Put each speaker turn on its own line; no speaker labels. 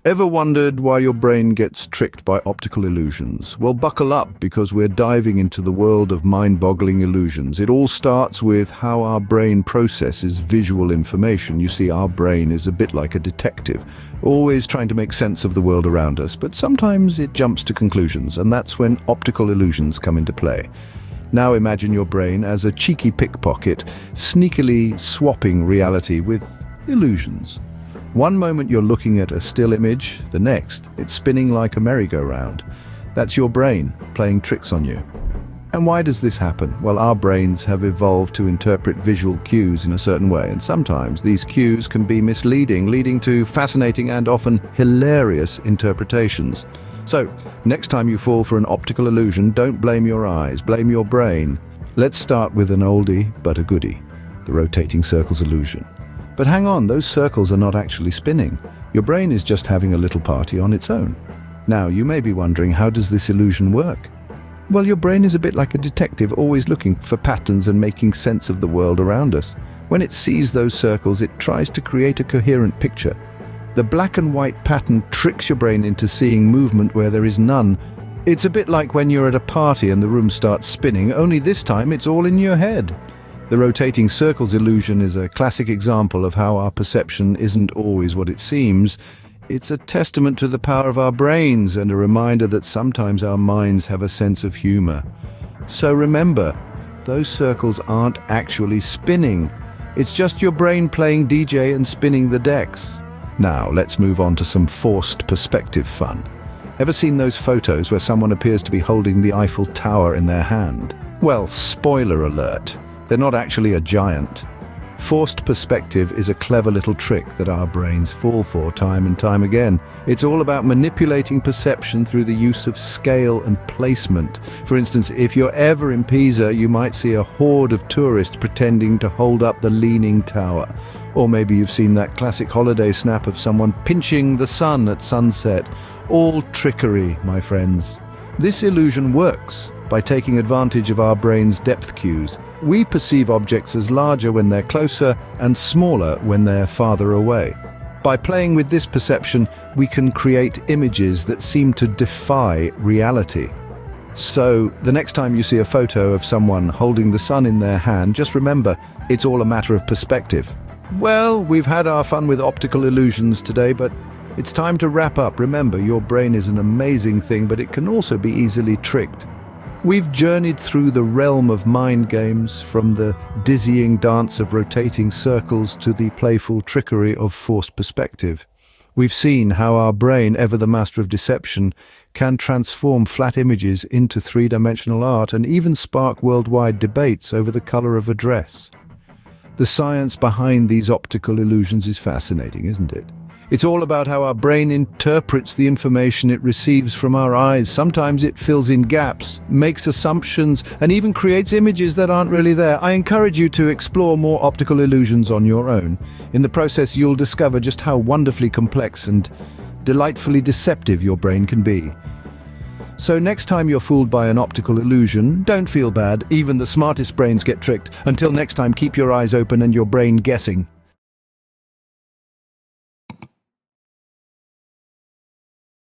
Ever wondered why your brain gets tricked by optical illusions? Well, buckle up because we're diving into the world of mind-boggling illusions. It all starts with how our brain processes visual information. You see, our brain is a bit like a detective, always trying to make sense of the world around us, but sometimes it jumps to conclusions, and that's when optical illusions come into play. Now imagine your brain as a cheeky pickpocket, sneakily swapping reality with illusions. One moment you're looking at a still image, the next, it's spinning like a merry-go-round. That's your brain playing tricks on you. And why does this happen? Well, our brains have evolved to interpret visual cues in a certain way, and sometimes these cues can be misleading, leading to fascinating and often hilarious interpretations. So, next time you fall for an optical illusion, don't blame your eyes, blame your brain. Let's start with an oldie but a goodie, the rotating circles illusion. But hang on, those circles are not actually spinning. Your brain is just having a little party on its own. Now, you may be wondering, how does this illusion work? Well, your brain is a bit like a detective, always looking for patterns and making sense of the world around us. When it sees those circles, it tries to create a coherent picture. The black and white pattern tricks your brain into seeing movement where there is none. It's a bit like when you're at a party and the room starts spinning, only this time it's all in your head. The rotating circles illusion is a classic example of how our perception isn't always what it seems. It's a testament to the power of our brains and a reminder that sometimes our minds have a sense of humor. So remember, those circles aren't actually spinning. It's just your brain playing DJ and spinning the decks. Now, let's move on to some forced perspective fun. Ever seen those photos where someone appears to be holding the Eiffel Tower in their hand? Well, spoiler alert. They're not actually a giant. Forced perspective is a clever little trick that our brains fall for time and time again. It's all about manipulating perception through the use of scale and placement. For instance, if you're ever in Pisa, you might see a horde of tourists pretending to hold up the Leaning Tower. Or maybe you've seen that classic holiday snap of someone pinching the sun at sunset. All trickery, my friends. This illusion works by taking advantage of our brain's depth cues. We perceive objects as larger when they're closer and smaller when they're farther away. By playing with this perception, we can create images that seem to defy reality. So, the next time you see a photo of someone holding the sun in their hand, just remember, it's all a matter of perspective. Well, we've had our fun with optical illusions today, but it's time to wrap up. Remember, your brain is an amazing thing, but it can also be easily tricked. We've journeyed through the realm of mind games, from the dizzying dance of rotating circles to the playful trickery of forced perspective. We've seen how our brain, ever the master of deception, can transform flat images into three-dimensional art and even spark worldwide debates over the color of a dress. The science behind these optical illusions is fascinating, isn't it? It's all about how our brain interprets the information it receives from our eyes. Sometimes it fills in gaps, makes assumptions, and even creates images that aren't really there. I encourage you to explore more optical illusions on your own. In the process, you'll discover just how wonderfully complex and delightfully deceptive your brain can be. So next time you're fooled by an optical illusion, don't feel bad. Even the smartest brains get tricked. Until next time, keep your eyes open and your brain guessing.